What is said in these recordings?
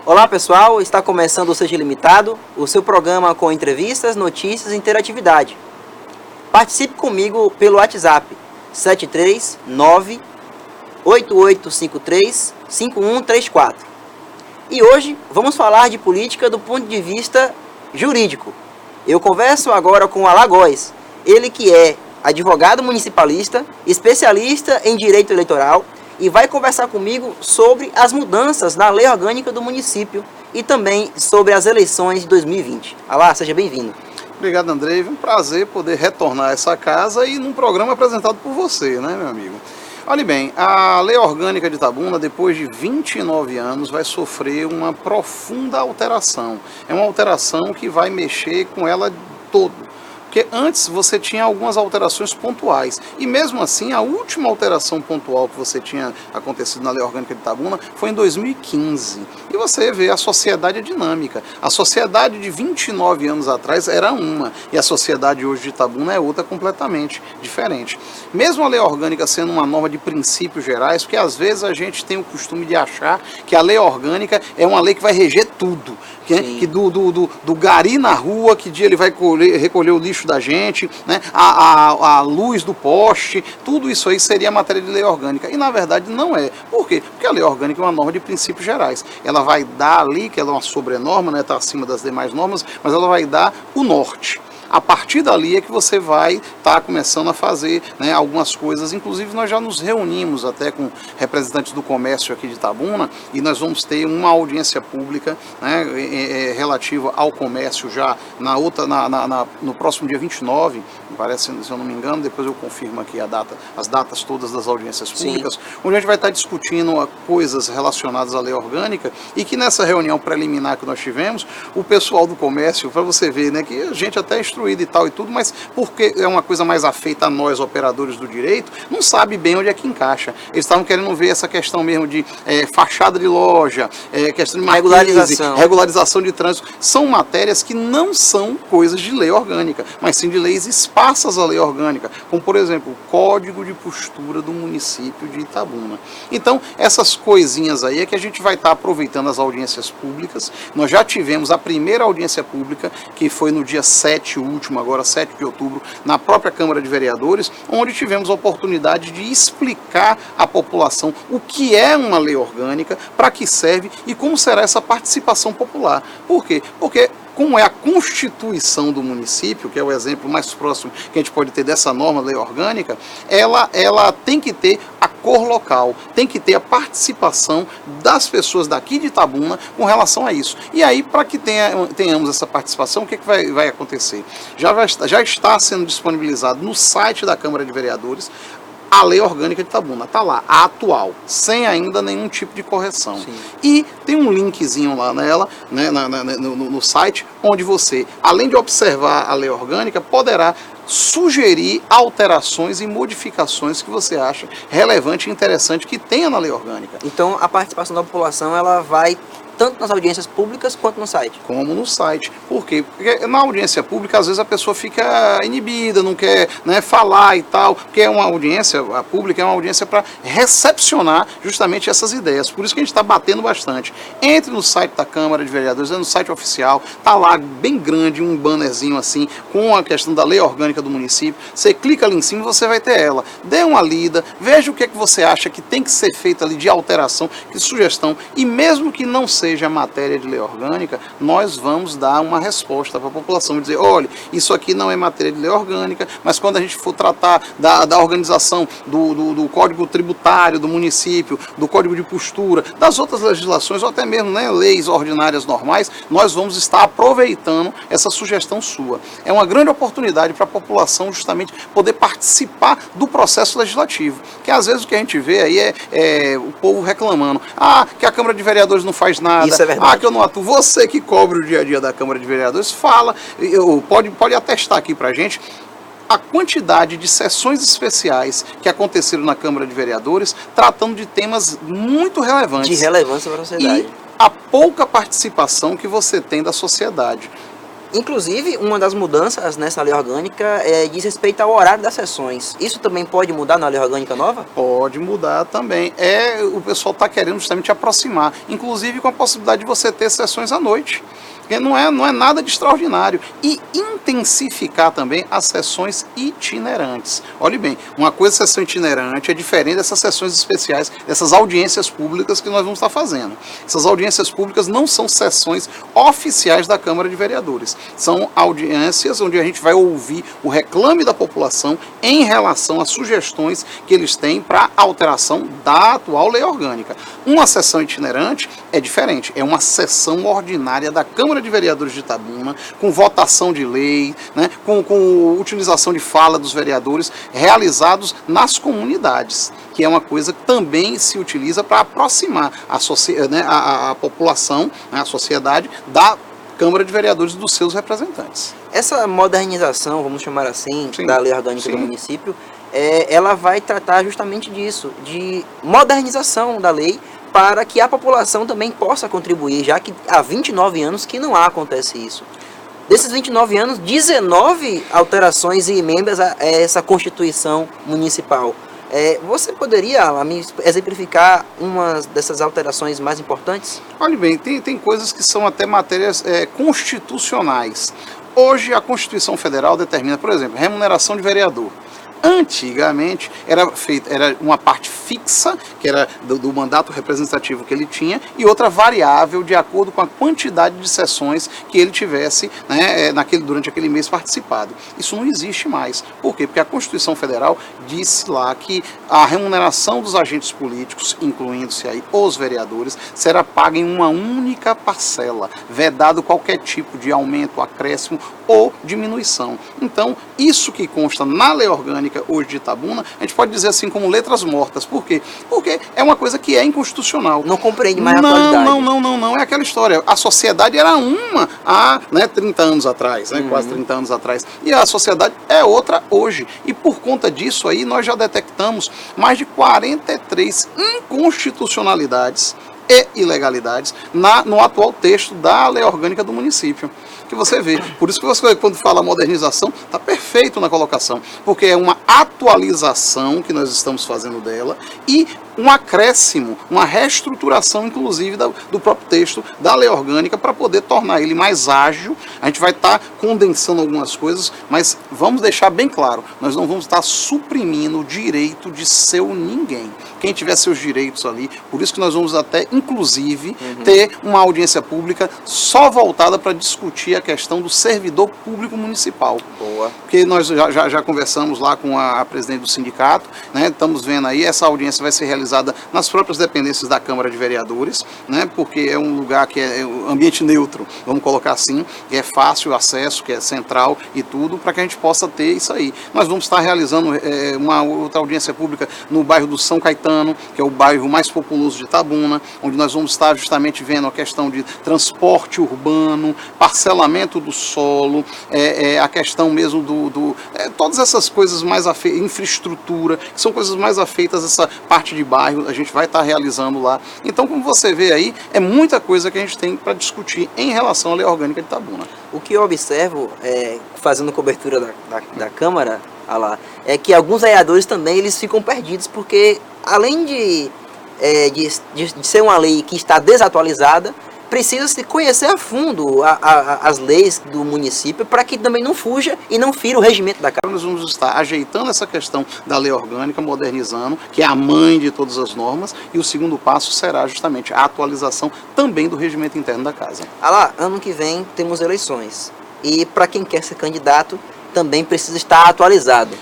Olá pessoal, está começando o Seja Ilimitado, o seu programa com entrevistas, notícias e interatividade. Participe comigo pelo WhatsApp 739-8853-5134. E hoje vamos falar de política do ponto de vista jurídico. Eu converso agora com o Alagoas, ele que é advogado municipalista, especialista em direito eleitoral, e vai conversar comigo sobre as mudanças na lei orgânica do município e também sobre as eleições de 2020. Alá, seja bem-vindo. Obrigado, Andrei. É um prazer poder retornar a essa casa e num programa apresentado por você, né, meu amigo? Olhe bem, a lei orgânica de Itabuna, depois de 29 anos, vai sofrer uma profunda alteração. É uma alteração que vai mexer com ela todo. Porque antes você tinha algumas alterações pontuais. E mesmo assim, a última alteração pontual que você tinha acontecido na Lei Orgânica de Itabuna foi em 2015. E você vê, a sociedade é dinâmica. A sociedade de 29 anos atrás era uma. E a sociedade hoje de Itabuna é outra completamente diferente. Mesmo a Lei Orgânica sendo uma norma de princípios gerais, porque às vezes a gente tem o costume de achar que a Lei Orgânica é uma lei que vai reger tudo. Que do gari na rua, que dia ele vai recolher o lixo da gente, né? A luz do poste, tudo isso aí seria matéria de lei orgânica. E na verdade não é. Por quê? Porque a lei orgânica é uma norma de princípios gerais. Ela vai dar ali, que ela é uma sobrenorma, né? Está acima das demais normas, mas ela vai dar o norte. A partir dali é que você vai estar começando a fazer, né, algumas coisas. Inclusive nós já nos reunimos até com representantes do comércio aqui de Itabuna e nós vamos ter uma audiência pública, né, relativa ao comércio já no próximo dia 29, parece, se eu não me engano, depois eu confirmo aqui as datas todas das audiências públicas. Sim. Onde a gente vai estar discutindo coisas relacionadas à lei orgânica e que nessa reunião preliminar que nós tivemos, o pessoal do comércio, para você ver, né, que a gente até instruído e tal e tudo, mas porque é uma coisa mais afeita a nós, operadores do direito, não sabe bem onde é que encaixa. Eles estavam querendo ver essa questão mesmo de fachada de loja, questão de marquise, regularização de trânsito. São matérias que não são coisas de lei orgânica, mas sim de leis esparsas à lei orgânica, como, por exemplo, o Código de Postura do município de Itabuna. Então, essas coisinhas aí é que a gente vai estar aproveitando as audiências públicas. Nós já tivemos a primeira audiência pública, que foi no dia 7, último agora, 7 de outubro, na própria Câmara de Vereadores, onde tivemos a oportunidade de explicar à população o que é uma lei orgânica, para que serve e como será essa participação popular. Por quê? Porque como é a constituição do município, que é o exemplo mais próximo que a gente pode ter dessa norma, lei orgânica, ela tem que ter a cor local, tem que ter a participação das pessoas daqui de Itabuna com relação a isso. E aí, para que tenhamos essa participação, o que vai acontecer? Já está sendo disponibilizado no site da Câmara de Vereadores a lei orgânica de Itabuna, está lá, a atual, sem ainda nenhum tipo de correção. Sim. E tem um linkzinho lá nela, né, no site, onde você, além de observar a lei orgânica, poderá sugerir alterações e modificações que você acha relevante e interessante que tenha na lei orgânica. Então a participação da população ela vai tanto nas audiências públicas quanto no site. Como no site. Por quê? Porque na audiência pública, às vezes, a pessoa fica inibida, não quer, né, falar e tal, porque é uma audiência, a pública é uma audiência para recepcionar justamente essas ideias. Por isso que a gente está batendo bastante. Entre no site da Câmara de Vereadores, no site oficial, está lá bem grande um bannerzinho assim, com a questão da lei orgânica do município. Você clica ali em cima e você vai ter ela. Dê uma lida, veja o que é que você acha que tem que ser feito ali de alteração, de sugestão, e mesmo que não seja matéria de lei orgânica, nós vamos dar uma resposta para a população e dizer, olha, isso aqui não é matéria de lei orgânica, mas quando a gente for tratar da organização do Código Tributário do município, do Código de Postura, das outras legislações, ou até mesmo, né, leis ordinárias normais, nós vamos estar aproveitando essa sugestão sua. É uma grande oportunidade para a população justamente poder participar do processo legislativo, que às vezes o que a gente vê aí é o povo reclamando, que a Câmara de Vereadores não faz nada, isso é verdade. Que eu não atuo. Você que cobre o dia a dia da Câmara de Vereadores, fala, pode atestar aqui pra gente a quantidade de sessões especiais que aconteceram na Câmara de Vereadores, tratando de temas muito relevantes. De relevância para a sociedade. E a pouca participação que você tem da sociedade. Inclusive, uma das mudanças nessa lei orgânica diz respeito ao horário das sessões. Isso também pode mudar na lei orgânica nova? Pode mudar também. O pessoal está querendo justamente aproximar, inclusive com a possibilidade de você ter sessões à noite. Porque não é nada de extraordinário. E intensificar também as sessões itinerantes. Olhe bem, uma coisa sessão itinerante é diferente dessas sessões especiais, dessas audiências públicas que nós vamos estar fazendo. Essas audiências públicas não são sessões oficiais da Câmara de Vereadores. São audiências onde a gente vai ouvir o reclame da população em relação às sugestões que eles têm para alteração da atual lei orgânica. Uma sessão itinerante é diferente, é uma sessão ordinária da Câmara de Vereadores de Itabuna, com votação de lei, né, com utilização de fala dos vereadores, realizados nas comunidades, que é uma coisa que também se utiliza para aproximar a população, né, a sociedade, da Câmara de Vereadores e dos seus representantes. Essa modernização, vamos chamar assim, Sim, da lei orgânica do município, ela vai tratar justamente disso, de modernização da lei, para que a população também possa contribuir, já que há 29 anos que não acontece isso. Desses 29 anos, 19 alterações e emendas a essa Constituição Municipal. Você poderia me exemplificar uma dessas alterações mais importantes? Olha bem, tem coisas que são até matérias constitucionais. Hoje a Constituição Federal determina, por exemplo, remuneração de vereador. Antigamente era uma parte fixa, que era do mandato representativo que ele tinha, e outra variável de acordo com a quantidade de sessões que ele tivesse, né, durante aquele mês participado. Isso não existe mais. Por quê? Porque a Constituição Federal disse lá que a remuneração dos agentes políticos, incluindo-se aí os vereadores, será paga em uma única parcela, vedado qualquer tipo de aumento, acréscimo ou diminuição. Então, isso que consta na lei orgânica hoje de Itabuna, a gente pode dizer assim como letras mortas. Por quê? Porque é uma coisa que é inconstitucional. Não compreende mais a atualidade. Não. É aquela história. A sociedade era uma há 30 anos atrás, quase 30 anos atrás. E a sociedade é outra hoje. E por conta disso aí, nós já detectamos mais de 43 inconstitucionalidades e ilegalidades no atual texto da lei orgânica do município. Que você vê. Por isso que você, quando fala modernização, está perfeito na colocação, porque é uma atualização que nós estamos fazendo dela e um acréscimo, uma reestruturação, inclusive, do próprio texto da lei orgânica para poder tornar ele mais ágil. A gente vai estar condensando algumas coisas, mas vamos deixar bem claro, nós não vamos estar suprimindo o direito de seu ninguém. Quem tiver seus direitos ali, por isso que nós vamos até, inclusive, ter uma audiência pública só voltada para discutir a questão do servidor público municipal. Boa. Porque nós já conversamos lá com a presidente do sindicato, né? Estamos vendo aí, essa audiência vai ser realizada nas próprias dependências da Câmara de Vereadores, né? Porque é um lugar que é um ambiente neutro, vamos colocar assim, que é fácil o acesso, que é central e tudo, para que a gente possa ter isso aí. Nós vamos estar realizando uma outra audiência pública no bairro do São Caetano, que é o bairro mais populoso de Itabuna, onde nós vamos estar justamente vendo a questão de transporte urbano, parcelamento do solo, a questão mesmo todas essas coisas mais infraestrutura, que são coisas mais afeitas a essa parte de bairro, a gente vai estar realizando lá. Então, como você vê aí, é muita coisa que a gente tem para discutir em relação à lei orgânica de Itabuna. O que eu observo, fazendo cobertura da Câmara, é que alguns vereadores também eles ficam perdidos, porque além de ser uma lei que está desatualizada, precisa-se conhecer a fundo as leis do município para que também não fuja e não fira o regimento da Câmara. Nós vamos estar ajeitando essa questão da lei orgânica, modernizando, que é a mãe de todas as normas, e o segundo passo será justamente a atualização também do regimento interno da Casa. Ano que vem temos eleições, e para quem quer ser candidato também precisa estar atualizado.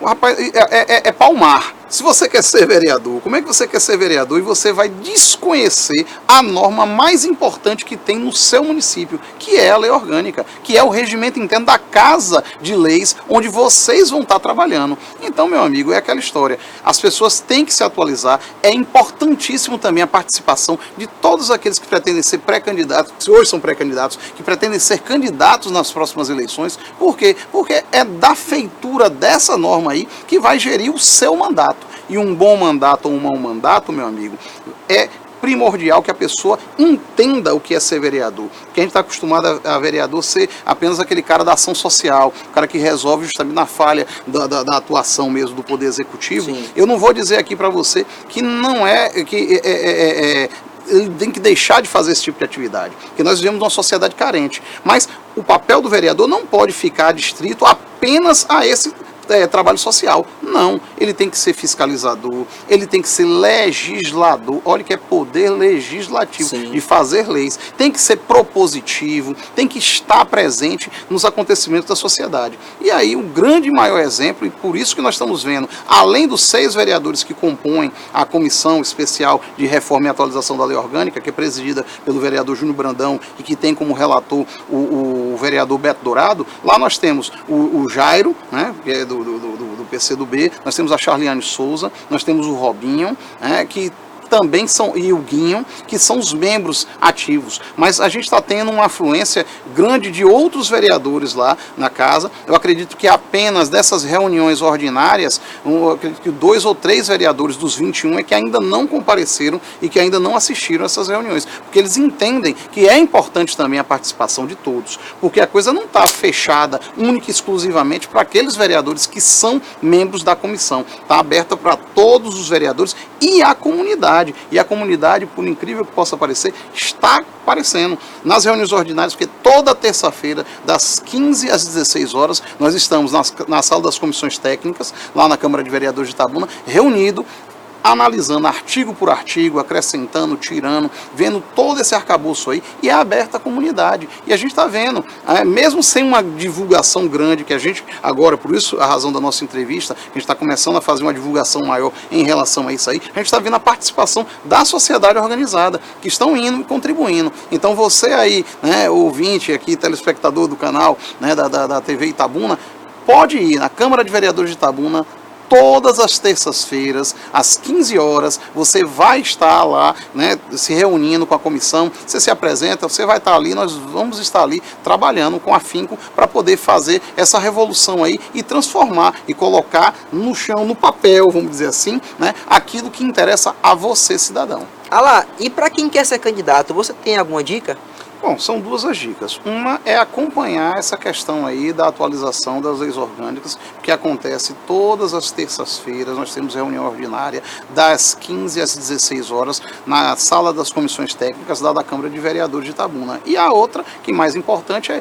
Rapaz, é palmar. Se você quer ser vereador, como é que você quer ser vereador e você vai desconhecer a norma mais importante que tem no seu município, que é a lei orgânica, que é o regimento interno da Casa de Leis, onde vocês vão estar trabalhando. Então, meu amigo, é aquela história. As pessoas têm que se atualizar. É importantíssimo também a participação de todos aqueles que pretendem ser pré-candidatos, que hoje são pré-candidatos, que pretendem ser candidatos nas próximas eleições. Por quê? Porque é da feitura dessa norma aí que vai gerir o seu mandato. E um bom mandato ou um mau mandato, meu amigo, é primordial que a pessoa entenda o que é ser vereador. Porque a gente está acostumado a vereador ser apenas aquele cara da ação social, o cara que resolve justamente na falha da atuação mesmo do Poder Executivo. Sim. Eu não vou dizer aqui para você que não ele tem que deixar de fazer esse tipo de atividade, porque nós vivemos numa sociedade carente. Mas o papel do vereador não pode ficar adstrito apenas a esse trabalho social. Não, ele tem que ser fiscalizador, ele tem que ser legislador, olha que é poder legislativo, Sim. de fazer leis, tem que ser propositivo, tem que estar presente nos acontecimentos da sociedade. E aí o grande e maior exemplo, e por isso que nós estamos vendo, além dos 6 vereadores que compõem a Comissão Especial de Reforma e Atualização da Lei Orgânica, que é presidida pelo vereador Júnior Brandão e que tem como relator o vereador Beto Dourado, lá nós temos o Jairo, né, que é do PCdoB, nós temos a Charliane Souza, nós temos o Robinho, que também são, e o Guinho, que são os membros ativos. Mas a gente está tendo uma afluência grande de outros vereadores lá na casa. Eu acredito que apenas dessas reuniões ordinárias, eu acredito que 2 ou 3 vereadores dos 21 é que ainda não compareceram e que ainda não assistiram essas reuniões. Porque eles entendem que é importante também a participação de todos. Porque a coisa não está fechada única e exclusivamente para aqueles vereadores que são membros da comissão. Está aberta para todos os vereadores e a comunidade. E a comunidade, por incrível que possa parecer, está aparecendo nas reuniões ordinárias, porque toda terça-feira, das 15 às 16 horas, nós estamos na sala das comissões técnicas, lá na Câmara de Vereadores de Itabuna, reunido, analisando artigo por artigo, acrescentando, tirando, vendo todo esse arcabouço aí, e é aberta à comunidade. E a gente está vendo, mesmo sem uma divulgação grande, que a gente, agora, por isso a razão da nossa entrevista, a gente está começando a fazer uma divulgação maior em relação a isso aí, a gente está vendo a participação da sociedade organizada, que estão indo e contribuindo. Então você aí, ouvinte aqui, telespectador do canal, da TV Itabuna, pode ir na Câmara de Vereadores de Itabuna. Todas as terças-feiras, às 15 horas, você vai estar lá, se reunindo com a comissão, você se apresenta, você vai estar ali, nós vamos estar ali trabalhando com afinco para poder fazer essa revolução aí e transformar e colocar no chão, no papel, vamos dizer assim, aquilo que interessa a você, cidadão. Alá, e para quem quer ser candidato, você tem alguma dica? Bom, são 2 as dicas. Uma é acompanhar essa questão aí da atualização das leis orgânicas, que acontece todas as terças-feiras. Nós temos reunião ordinária das 15 às 16 horas na sala das comissões técnicas da Câmara de Vereadores de Itabuna. E a outra, que mais importante, é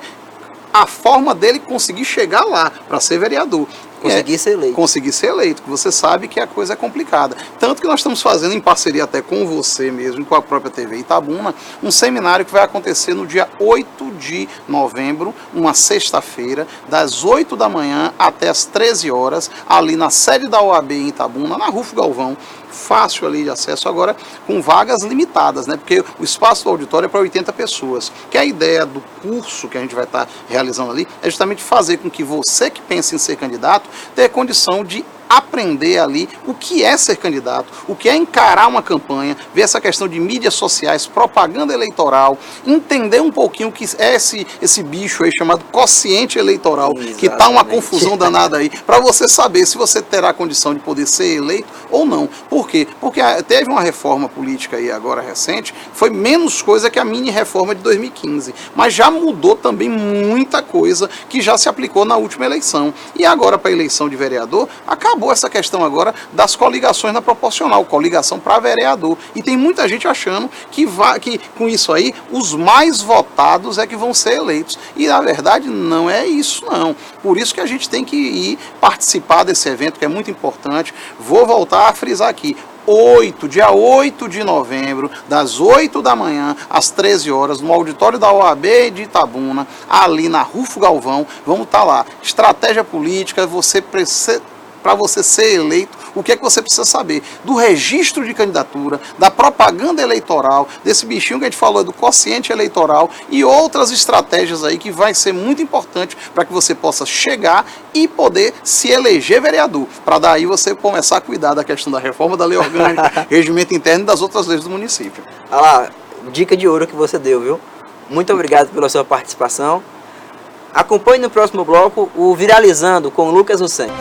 a forma dele conseguir chegar lá para ser vereador. Conseguir ser eleito. Conseguir ser eleito, que você sabe que a coisa é complicada. Tanto que nós estamos fazendo, em parceria até com você mesmo, com a própria TV Itabuna, um seminário que vai acontecer no dia 8 de novembro, uma sexta-feira, das 8 da manhã até as 13 horas, ali na sede da OAB em Itabuna, na Rufo Galvão. Fácil ali de acesso, agora com vagas limitadas, porque o espaço do auditório é para 80 pessoas, que a ideia do curso que a gente vai estar realizando ali é justamente fazer com que você que pensa em ser candidato tenha condição de aprender ali o que é ser candidato, o que é encarar uma campanha, ver essa questão de mídias sociais, propaganda eleitoral, entender um pouquinho o que é esse bicho aí chamado quociente eleitoral, Exatamente. Que está uma confusão danada aí, para você saber se você terá condição de poder ser eleito ou não. Por quê? Porque teve uma reforma política aí agora recente, foi menos coisa que a mini reforma de 2015, mas já mudou também muita coisa que já se aplicou na última eleição. E agora para a eleição de vereador, acabou essa questão agora das coligações na proporcional, coligação para vereador. E tem muita gente achando que com isso aí, os mais votados é que vão ser eleitos. E na verdade não é isso não. Por isso que a gente tem que ir participar desse evento, que é muito importante. Vou voltar a frisar aqui. Dia 8 de novembro, das 8 da manhã às 13 horas, no auditório da OAB de Itabuna, ali na Rufo Galvão, vamos estar lá. Estratégia política, para você ser eleito, o que é que você precisa saber? Do registro de candidatura, da propaganda eleitoral, desse bichinho que a gente falou, do quociente eleitoral e outras estratégias aí que vai ser muito importante para que você possa chegar e poder se eleger vereador. Para daí você começar a cuidar da questão da reforma da lei orgânica, regimento interno e das outras leis do município. Olha lá, dica de ouro que você deu, viu? Muito obrigado pela sua participação. Acompanhe no próximo bloco o Viralizando com o Lucas Hussein.